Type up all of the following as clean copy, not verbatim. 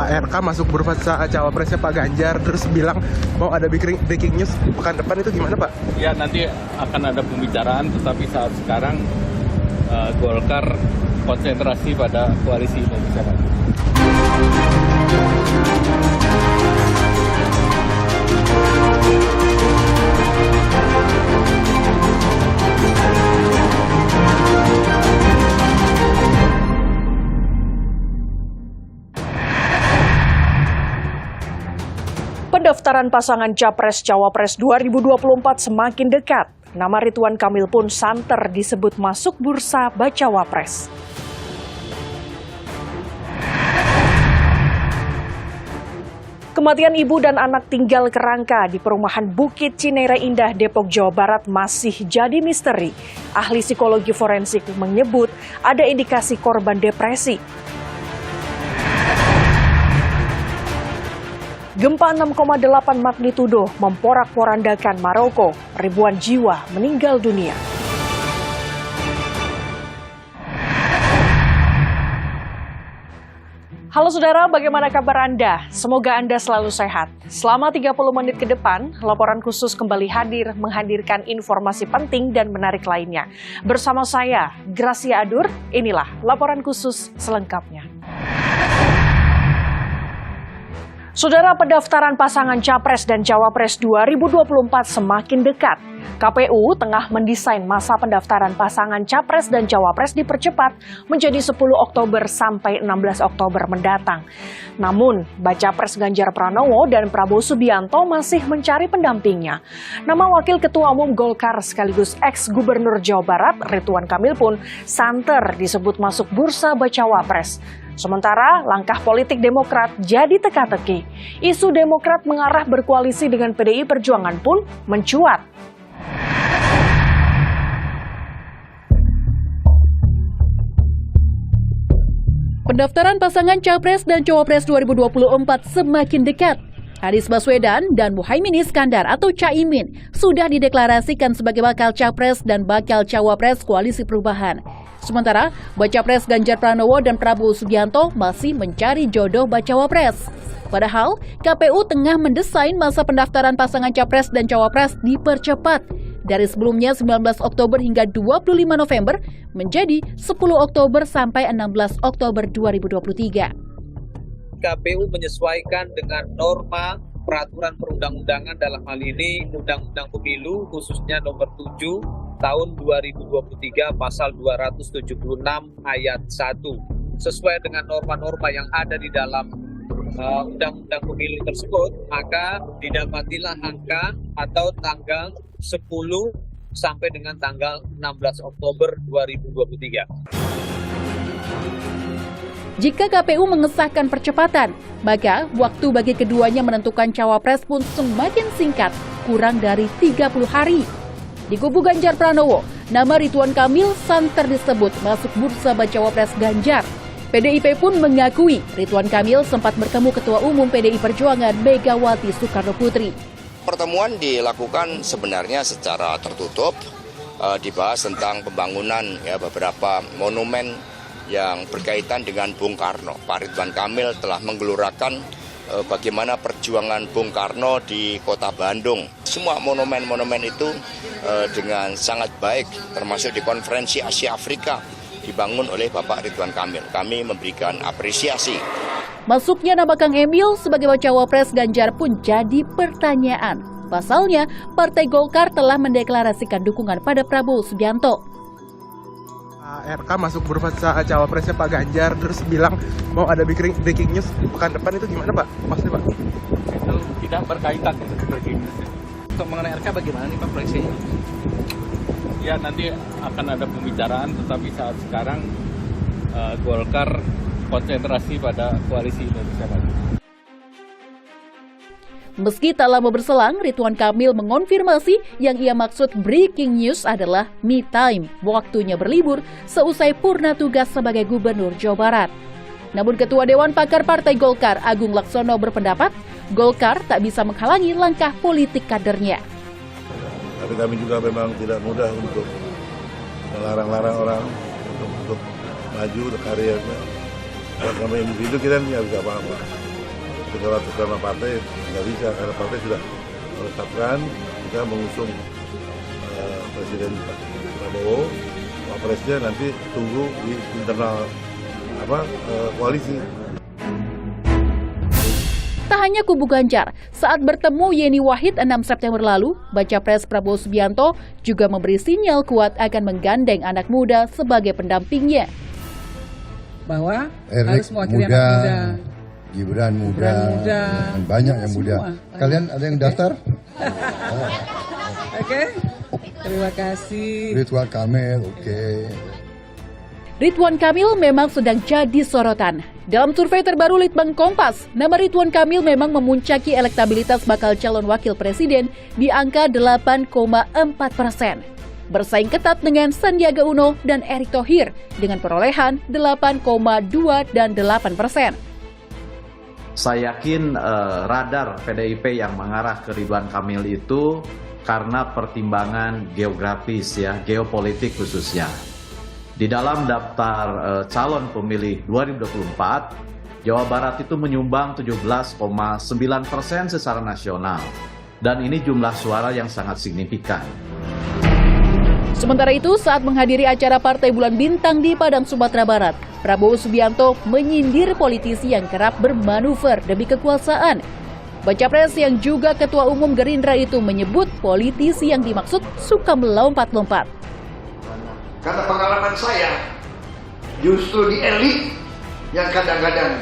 RK masuk bursa cawapresnya Pak Ganjar, terus bilang mau ada breaking news pekan depan, itu gimana Pak? Ya nanti akan ada pembicaraan, tetapi saat sekarang Golkar konsentrasi pada koalisi Indonesia Maju. Pendaftaran pasangan Capres-Cawapres 2024 semakin dekat. Nama Ridwan Kamil pun santer disebut masuk bursa Bacawa Pres. Kematian ibu dan anak tinggal kerangka di perumahan Bukit Cinere Indah, Depok, Jawa Barat masih jadi misteri. Ahli psikologi forensik menyebut ada indikasi korban depresi. Gempa 6,8 magnitudo memporak-porandakan Maroko. Ribuan jiwa meninggal dunia. Halo saudara, bagaimana kabar Anda? Semoga Anda selalu sehat. Selama 30 menit ke depan, laporan khusus kembali hadir menghadirkan informasi penting dan menarik lainnya. Bersama saya, Gracia Adur, inilah laporan khusus selengkapnya. Saudara, pendaftaran pasangan Capres dan Cawapres 2024 semakin dekat. KPU tengah mendesain masa pendaftaran pasangan Capres dan Cawapres dipercepat menjadi 10 Oktober sampai 16 Oktober mendatang. Namun, baca pres Ganjar Pranowo dan Prabowo Subianto masih mencari pendampingnya. Nama Wakil Ketua Umum Golkar sekaligus ex-Gubernur Jawa Barat, Ridwan Kamil pun santer disebut masuk bursa Bacawa Pres. Sementara langkah politik Demokrat jadi teka-teki. Isu Demokrat mengarah berkoalisi dengan PDI Perjuangan pun mencuat. Pendaftaran pasangan Capres dan Cawapres 2024 semakin dekat. Anies Baswedan dan Muhaimin Iskandar atau Caimin sudah dideklarasikan sebagai bakal Capres dan bakal Cawapres Koalisi Perubahan. Sementara, baca pres Ganjar Pranowo dan Prabowo Subianto masih mencari jodoh bacawa pres. Padahal, KPU tengah mendesain masa pendaftaran pasangan Capres dan Cawapres dipercepat. Dari sebelumnya 19 Oktober hingga 25 November menjadi 10 Oktober sampai 16 Oktober 2023. KPU menyesuaikan dengan norma peraturan perundang-undangan, dalam hal ini Undang-Undang Pemilu khususnya nomor 7 tahun 2023 pasal 276 ayat 1. Sesuai dengan norma-norma yang ada di dalam Undang-Undang Pemilu tersebut, maka didapatilah angka atau tanggal 10 sampai dengan tanggal 16 Oktober 2023. Jika KPU mengesahkan percepatan, maka waktu bagi keduanya menentukan cawapres pun semakin singkat, kurang dari 30 hari. Di kubu Ganjar Pranowo, nama Ridwan Kamil santer disebut masuk bursa bacawa pres Ganjar. PDIP pun mengakui Ridwan Kamil sempat bertemu Ketua Umum PDI Perjuangan Megawati Soekarnoputri. Pertemuan dilakukan sebenarnya secara tertutup, dibahas tentang pembangunan beberapa monumen yang berkaitan dengan Bung Karno. Pak Ridwan Kamil telah menggelurakan bagaimana perjuangan Bung Karno di kota Bandung. Semua monumen-monumen itu dengan sangat baik, termasuk di konferensi Asia Afrika, dibangun oleh Bapak Ridwan Kamil. Kami memberikan apresiasi. Masuknya nama Kang Emil sebagai bacawa pres Ganjar pun jadi pertanyaan. Pasalnya, Partai Golkar telah mendeklarasikan dukungan pada Prabowo Subianto. RK masuk bursa cawapresnya Pak Ganjar, terus bilang mau ada breaking news pekan depan, itu gimana Pak? Maksudnya Pak? Itu tidak berkaitan dengan breaking news. Untuk mengenai RK bagaimana nih Pak proyeksinya? Ya nanti akan ada pembicaraan, tetapi saat sekarang Golkar konsentrasi pada koalisi Indonesia Maju. Meski tak lama berselang, Ridwan Kamil mengonfirmasi yang ia maksud breaking news adalah me time, waktunya berlibur seusai purna tugas sebagai Gubernur Jawa Barat. Namun Ketua Dewan Pakar Partai Golkar Agung Laksono berpendapat, Golkar tak bisa menghalangi langkah politik kadernya. Tapi kami juga memang tidak mudah untuk melarang-larang orang untuk maju karirnya. Kalau kami individu kita nggak bisa apa-apa. tukar-tukar sama partai nggak bisa, karena partai sudah menetapkan kita mengusung Presiden Prabowo, Wapresnya nanti tunggu di internal koalisi. Tak hanya kubu Ganjar, saat bertemu Yeni Wahid 6 September lalu, Baca Pres Prabowo Subianto juga memberi sinyal kuat akan menggandeng anak muda sebagai pendampingnya. Bahwa Erik harus mewakili muda, anak muda, Gibran muda, dan banyak yang muda. semua. Kalian ada yang daftar? Oke, terima kasih. Ridwan Kamil, oke. Ridwan Kamil memang sedang jadi sorotan. Dalam survei terbaru Litbang Kompas, nama Ridwan Kamil memang memuncaki elektabilitas bakal calon wakil presiden di angka 8,4%. Bersaing ketat dengan Sandiaga Uno dan Erick Thohir dengan perolehan 8,2 dan 8%. Saya yakin radar PDIP yang mengarah ke Ridwan Kamil itu karena pertimbangan geografis ya, geopolitik khususnya. Di dalam daftar calon pemilih 2024, Jawa Barat itu menyumbang 17,9% secara nasional. Dan ini jumlah suara yang sangat signifikan. Sementara itu, saat menghadiri acara Partai Bulan Bintang di Padang, Sumatera Barat, Prabowo Subianto menyindir politisi yang kerap bermanuver demi kekuasaan. Baca Pres yang juga Ketua Umum Gerindra itu menyebut politisi yang dimaksud suka melompat-lompat. Karena pengalaman saya, justru di elit yang kadang-kadang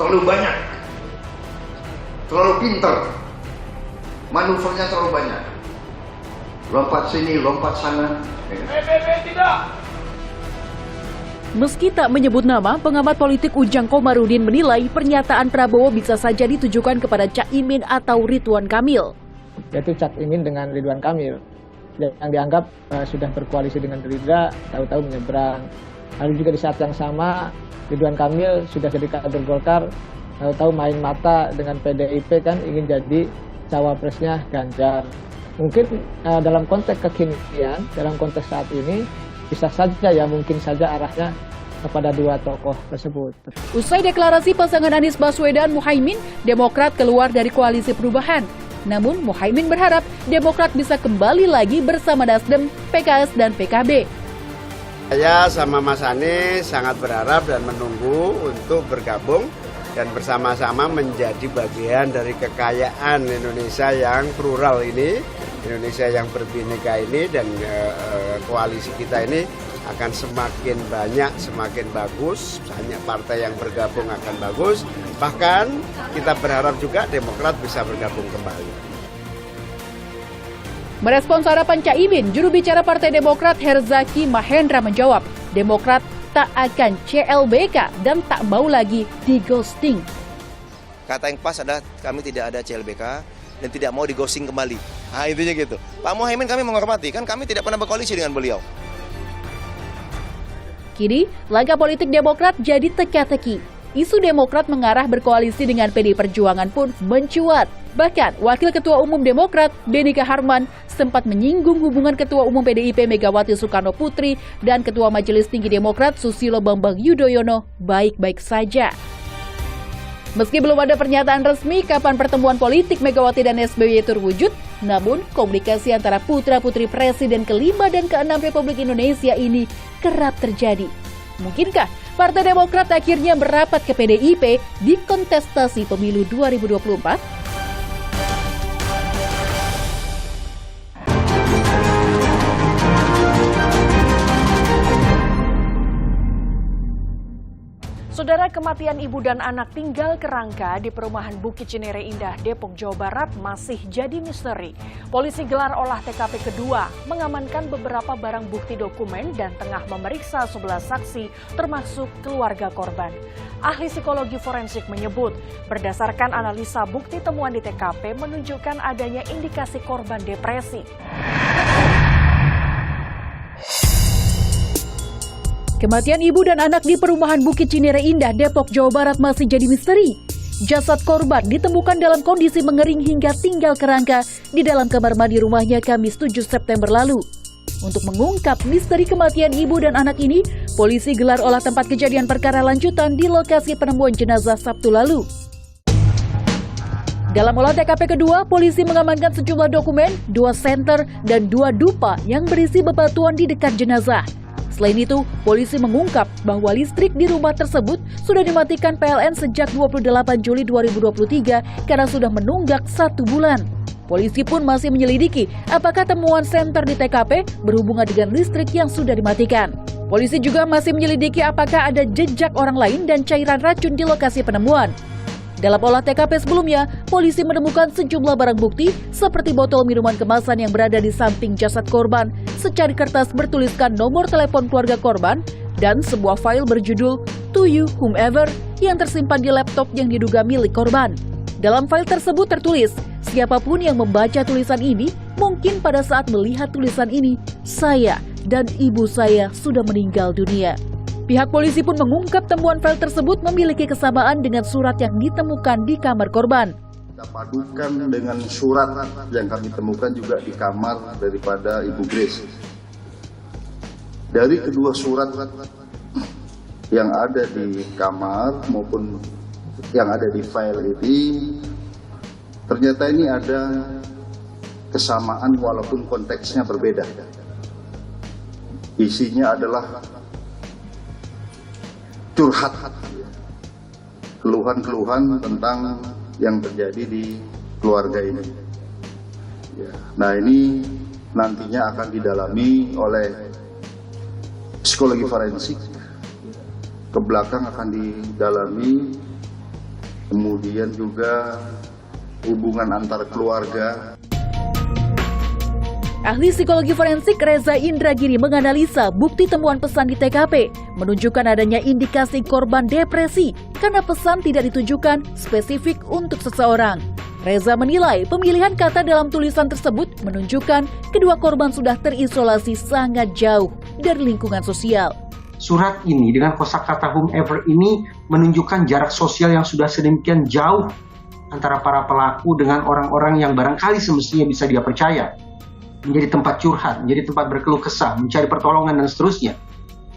terlalu banyak, terlalu pintar, manuvernya terlalu banyak. Lompat sini, lompat sana. Tidak. Meski tak menyebut nama, pengamat politik Ujang Komarudin menilai pernyataan Prabowo bisa saja ditujukan kepada Cak Imin atau Ridwan Kamil. Yaitu Cak Imin dengan Ridwan Kamil yang dianggap sudah berkoalisi dengan Gerindra, tahu-tahu menyeberang. Lalu juga di saat yang sama Ridwan Kamil sudah jadi kader Golkar, tahu-tahu main mata dengan PDIP kan ingin jadi cawapresnya Ganjar. Mungkin dalam konteks kekinian, dalam konteks saat ini bisa saja ya mungkin saja arahnya kepada dua tokoh tersebut. Usai deklarasi pasangan Anies Baswedan Muhaimin, Demokrat keluar dari koalisi perubahan. Namun Muhaimin berharap Demokrat bisa kembali lagi bersama Nasdem, PKS, dan PKB. Saya sama Mas Anies sangat berharap dan menunggu untuk bergabung dan bersama-sama menjadi bagian dari kekayaan Indonesia yang plural ini, Indonesia yang berbineka ini, dan koalisi kita ini akan semakin banyak, semakin bagus, banyak partai yang bergabung akan bagus, bahkan kita berharap juga Demokrat bisa bergabung kembali. Merespons harapan Cak Imin, juru bicara Partai Demokrat Herzaki Mahendra menjawab, Demokrat tak akan CLBK dan tak mau lagi di ghosting. Kata yang pas adalah kami tidak ada CLBK dan tidak mau di ghosting kembali. Nah intinya gitu. Pak Muhaimin kami menghormati, kan kami tidak pernah berkoalisi dengan beliau. Kini, langkah politik Demokrat jadi teka-teki. Isu Demokrat mengarah berkoalisi dengan PDI Perjuangan pun mencuat. Bahkan, Wakil Ketua Umum Demokrat, Benika Harman, sempat menyinggung hubungan Ketua Umum PDIP Megawati Soekarno Putri dan Ketua Majelis Tinggi Demokrat Susilo Bambang Yudhoyono baik-baik saja. Meski belum ada pernyataan resmi kapan pertemuan politik Megawati dan SBY terwujud, namun komunikasi antara putra-putri Presiden ke-5 dan ke-6 Republik Indonesia ini kerap terjadi. Mungkinkah Partai Demokrat akhirnya merapat ke PDIP di kontestasi pemilu 2024? Saudara, kematian ibu dan anak tinggal kerangka di perumahan Bukit Cinere Indah, Depok, Jawa Barat masih jadi misteri. Polisi gelar olah TKP kedua, mengamankan beberapa barang bukti dokumen dan tengah memeriksa 11 saksi termasuk keluarga korban. Ahli psikologi forensik menyebut, berdasarkan analisa bukti temuan di TKP menunjukkan adanya indikasi korban depresi. Kematian ibu dan anak di perumahan Bukit Cinere Indah, Depok, Jawa Barat masih jadi misteri. Jasad korban ditemukan dalam kondisi mengering hingga tinggal kerangka di dalam kamar mandi rumahnya Kamis 7 September lalu. Untuk mengungkap misteri kematian ibu dan anak ini, polisi gelar olah tempat kejadian perkara lanjutan di lokasi penemuan jenazah Sabtu lalu. Dalam olah TKP kedua, polisi mengamankan sejumlah dokumen, 2 senter, dan 2 dupa yang berisi bebatuan di dekat jenazah. Selain itu, polisi mengungkap bahwa listrik di rumah tersebut sudah dimatikan PLN sejak 28 Juli 2023 karena sudah menunggak 1 bulan. Polisi pun masih menyelidiki apakah temuan senter di TKP berhubungan dengan listrik yang sudah dimatikan. Polisi juga masih menyelidiki apakah ada jejak orang lain dan cairan racun di lokasi penemuan. Dalam olah TKP sebelumnya, polisi menemukan sejumlah barang bukti seperti botol minuman kemasan yang berada di samping jasad korban, secari kertas bertuliskan nomor telepon keluarga korban, dan sebuah file berjudul To You Whomever yang tersimpan di laptop yang diduga milik korban. Dalam file tersebut tertulis, siapapun yang membaca tulisan ini, mungkin pada saat melihat tulisan ini, saya dan ibu saya sudah meninggal dunia. Pihak polisi pun mengungkap temuan file tersebut memiliki kesamaan dengan surat yang ditemukan di kamar korban. Kita padukan dengan surat yang kami temukan juga di kamar daripada Ibu Grace. Dari kedua surat yang ada di kamar maupun yang ada di file ini, ternyata ini ada kesamaan walaupun konteksnya berbeda. Isinya adalah curhat, keluhan-keluhan tentang yang terjadi di keluarga ini. Nah, ini nantinya akan didalami oleh psikologi forensik, ke belakang akan didalami, kemudian juga hubungan antar keluarga. Ahli psikologi forensik Reza Indragiri menganalisa bukti temuan pesan di TKP menunjukkan adanya indikasi korban depresi karena pesan tidak ditujukan spesifik untuk seseorang. Reza menilai pemilihan kata dalam tulisan tersebut menunjukkan kedua korban sudah terisolasi sangat jauh dari lingkungan sosial. Surat ini dengan kosakata whomever ini menunjukkan jarak sosial yang sudah sedemikian jauh antara para pelaku dengan orang-orang yang barangkali semestinya bisa dia percaya. Menjadi tempat curhat, menjadi tempat berkeluh kesah, mencari pertolongan dan seterusnya.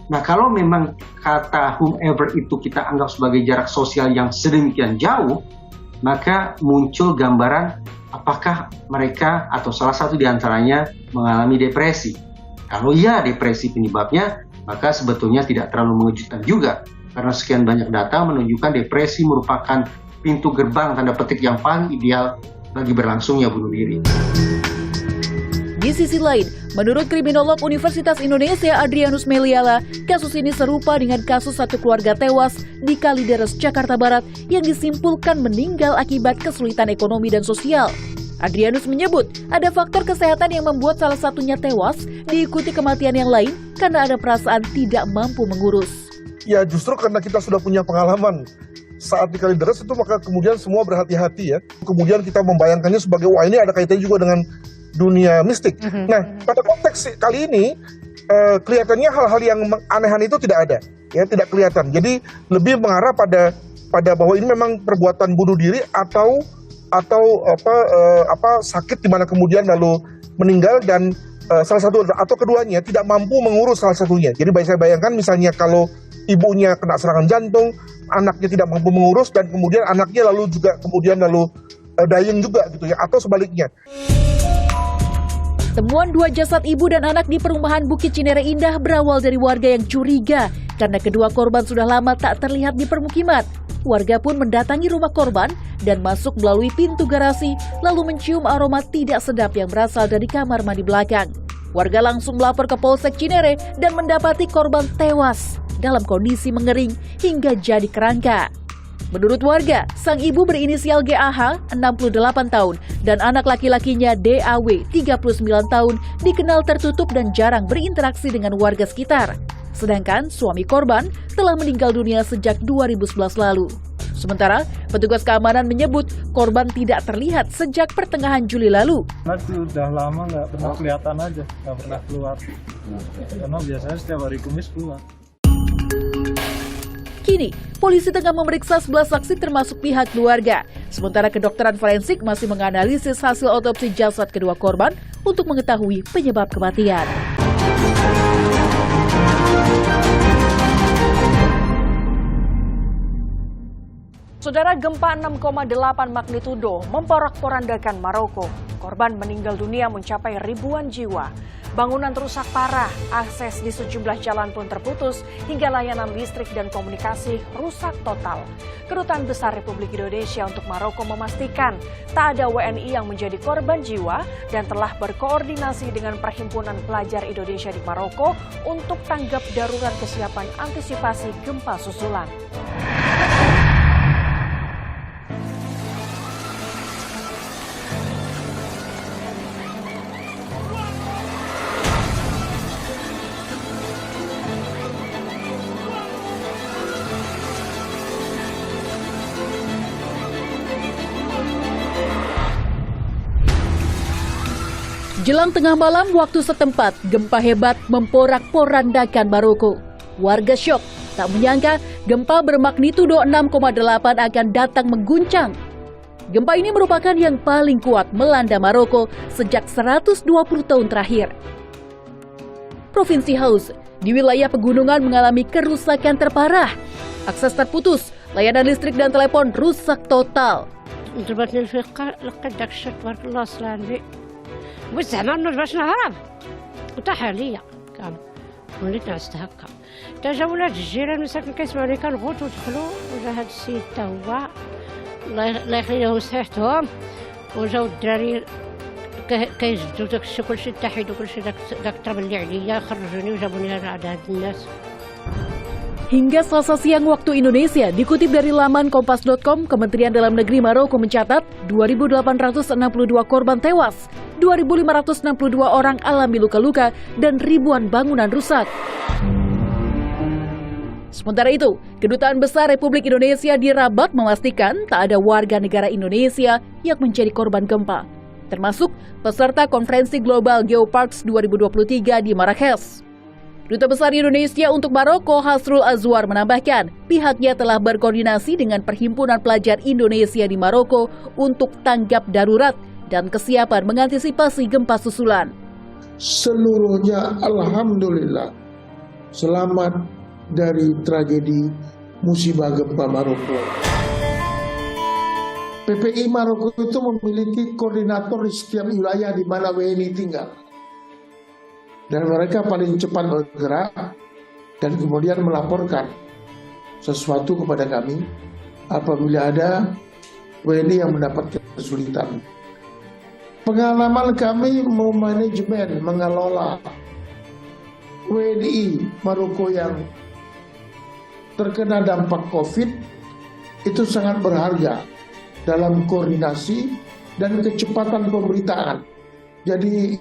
Nah, kalau memang kata whomever itu kita anggap sebagai jarak sosial yang sedemikian jauh, maka muncul gambaran apakah mereka atau salah satu di antaranya mengalami depresi. Kalau iya depresi penyebabnya, maka sebetulnya tidak terlalu mengejutkan juga. Karena sekian banyak data menunjukkan depresi merupakan pintu gerbang tanda petik yang paling ideal bagi berlangsungnya bunuh diri. Di sisi lain, menurut kriminolog Universitas Indonesia Adrianus Meliala, kasus ini serupa dengan kasus satu keluarga tewas di Kalideres, Jakarta Barat yang disimpulkan meninggal akibat kesulitan ekonomi dan sosial. Adrianus menyebut ada faktor kesehatan yang membuat salah satunya tewas, diikuti kematian yang lain karena ada perasaan tidak mampu mengurus. Ya justru karena kita sudah punya pengalaman saat di Kalideres itu, maka kemudian semua berhati-hati ya. Kemudian kita membayangkannya sebagai wah ini ada kaitannya juga dengan dunia mistik. Nah, pada konteks kali ini kelihatannya hal-hal yang anehan itu tidak ada, ya tidak kelihatan. Jadi lebih mengarah pada bahwa ini memang perbuatan bunuh diri atau sakit di mana kemudian lalu meninggal dan salah satu atau keduanya tidak mampu mengurus salah satunya. Jadi saya bayangkan misalnya kalau ibunya kena serangan jantung, anaknya tidak mampu mengurus dan kemudian anaknya lalu dying juga gitu ya, atau sebaliknya. Temuan 2 jasad ibu dan anak di perumahan Bukit Cinere Indah berawal dari warga yang curiga karena kedua korban sudah lama tak terlihat di permukiman. Warga pun mendatangi rumah korban dan masuk melalui pintu garasi lalu mencium aroma tidak sedap yang berasal dari kamar mandi belakang. Warga langsung melapor ke Polsek Cinere dan mendapati korban tewas dalam kondisi mengering hingga jadi kerangka. Menurut warga, sang ibu berinisial GAH, 68 tahun, dan anak laki-lakinya DAW, 39 tahun, dikenal tertutup dan jarang berinteraksi dengan warga sekitar. Sedangkan suami korban telah meninggal dunia sejak 2011 lalu. Sementara, petugas keamanan menyebut korban tidak terlihat sejak pertengahan Juli lalu. Sudah lama nggak pernah kelihatan aja, nggak pernah keluar. Karena biasanya setiap hari Kamis keluar. Kini, polisi tengah memeriksa 11 saksi termasuk pihak keluarga. Sementara kedokteran forensik masih menganalisis hasil otopsi jasad kedua korban untuk mengetahui penyebab kematian. Saudara, gempa 6,8 magnitudo memporak-porandakan Maroko. Korban meninggal dunia mencapai ribuan jiwa. Bangunan rusak parah, akses di sejumlah jalan pun terputus, hingga layanan listrik dan komunikasi rusak total. Kedutaan Besar Republik Indonesia untuk Maroko memastikan tak ada WNI yang menjadi korban jiwa dan telah berkoordinasi dengan Perhimpunan Pelajar Indonesia di Maroko untuk tanggap darurat kesiapan antisipasi gempa susulan. Jelang tengah malam waktu setempat, gempa hebat memporak-porandakan Maroko. Warga syok, tak menyangka gempa bermagnitudo 6,8 akan datang mengguncang. Gempa ini merupakan yang paling kuat melanda Maroko sejak 120 tahun terakhir. Provinsi Haus di wilayah pegunungan mengalami kerusakan terparah. Akses terputus, layanan listrik dan telepon rusak total. وزعما ما باش نهرب وطاح عليا كان وليت نعست هكا تا جا ولاد الجيران مساكن كيسمعوني كنغوت ودخلوا وجا هاد السيد تا هو الله يخليهم صحيحتهم وجاو الدراري كيجبدوا داك الشيء كلشي تحيد وكلشي داك التراب اللي عليا خرجوني وجابوني على هاد الناس. Hingga Selasa siang waktu Indonesia, dikutip dari laman Kompas.com, Kementerian Dalam Negeri Maroko mencatat 2.862 korban tewas, 2.562 orang alami luka-luka, dan ribuan bangunan rusak. Sementara itu, Kedutaan Besar Republik Indonesia di Rabat memastikan tak ada warga negara Indonesia yang menjadi korban gempa, termasuk peserta Konferensi Global Geoparks 2023 di Marrakesh. Duta Besar Indonesia untuk Maroko, Hasrul Azwar, menambahkan pihaknya telah berkoordinasi dengan Perhimpunan Pelajar Indonesia di Maroko untuk tanggap darurat dan kesiapan mengantisipasi gempa susulan. Seluruhnya alhamdulillah selamat dari tragedi musibah gempa Maroko. PPI Maroko itu memiliki koordinator di setiap wilayah di mana WNI tinggal. Dan mereka paling cepat bergerak dan kemudian melaporkan sesuatu kepada kami apabila ada WNI yang mendapat kesulitan. Pengalaman kami memanajemen, mengelola WNI Maroko yang terkena dampak COVID itu sangat berharga dalam koordinasi dan kecepatan pemberitaan. Jadi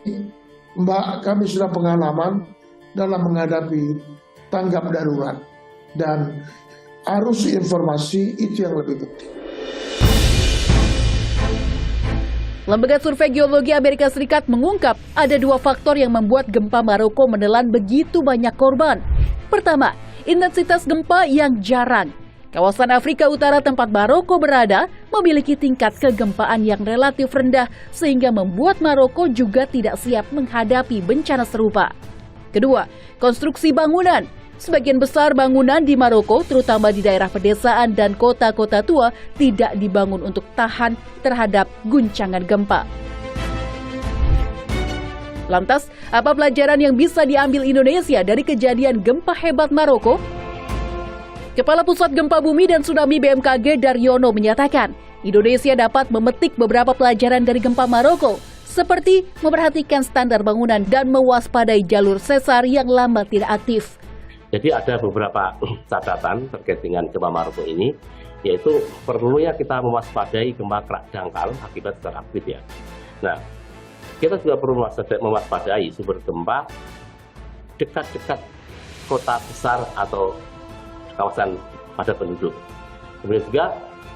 Mbak, kami sudah pengalaman dalam menghadapi tanggap darurat dan arus informasi itu yang lebih penting. Lembaga Survei Geologi Amerika Serikat mengungkap ada dua faktor yang membuat gempa Maroko menelan begitu banyak korban. Pertama, intensitas gempa yang jarang. Kawasan Afrika Utara tempat Maroko berada memiliki tingkat kegempaan yang relatif rendah sehingga membuat Maroko juga tidak siap menghadapi bencana serupa. Kedua, konstruksi bangunan. Sebagian besar bangunan di Maroko, terutama di daerah pedesaan dan kota-kota tua, tidak dibangun untuk tahan terhadap guncangan gempa. Lantas, apa pelajaran yang bisa diambil Indonesia dari kejadian gempa hebat Maroko? Kepala Pusat Gempa Bumi dan Tsunami BMKG Daryono menyatakan, Indonesia dapat memetik beberapa pelajaran dari gempa Maroko, seperti memperhatikan standar bangunan dan mewaspadai jalur sesar yang lama tidak aktif. Jadi ada beberapa catatan terkait dengan gempa Maroko ini, yaitu perlunya kita mewaspadai gempa kerak dangkal akibat sesar aktif ya. Nah, kita juga perlu mewaspadai sumber gempa dekat-dekat kota besar atau kawasan padat penduduk. Kemudian juga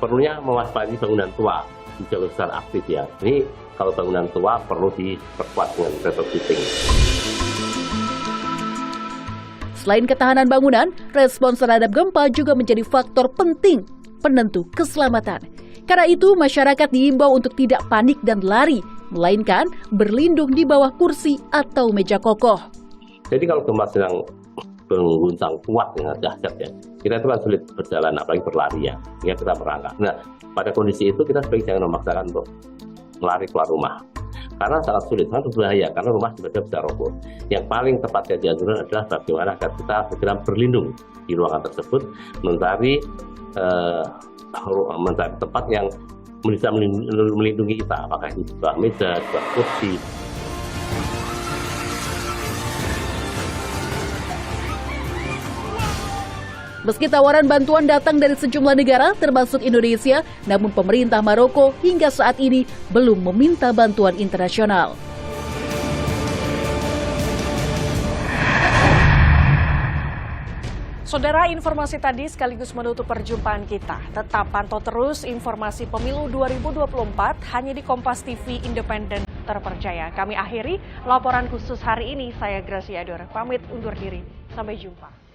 perlunya mewaspadai bangunan tua di jalur sesar aktif ya. Ini kalau bangunan tua perlu diperkuat dengan retrofitting. Selain ketahanan bangunan, respons terhadap gempa juga menjadi faktor penting penentu keselamatan. Karena itu, masyarakat diimbau untuk tidak panik dan lari, melainkan berlindung di bawah kursi atau meja kokoh. Jadi kalau gempa sedang mengguncang kuat dengan dahsyat ya. Kita itu kan sulit berjalan, apalagi berlari ya, sehingga kita merangkak. Nah, pada kondisi itu kita sebaiknya jangan memaksakan untuk melari keluar rumah. Karena sangat sulit, sangat berbahaya, karena rumah tiba-tiba bisa roboh. Yang paling tepat yang dianjurkan adalah bagaimana agar kita segera berlindung di ruangan tersebut, mencari tempat yang bisa melindungi kita, apakah itu sebuah meja, sebuah kursi. Meski tawaran bantuan datang dari sejumlah negara, termasuk Indonesia, namun pemerintah Maroko hingga saat ini belum meminta bantuan internasional. Saudara, informasi tadi sekaligus menutup perjumpaan kita. Tetap pantau terus informasi pemilu 2024 hanya di Kompas TV Independen Terpercaya. Kami akhiri laporan khusus hari ini. Saya Gracia Ador, pamit undur diri. Sampai jumpa.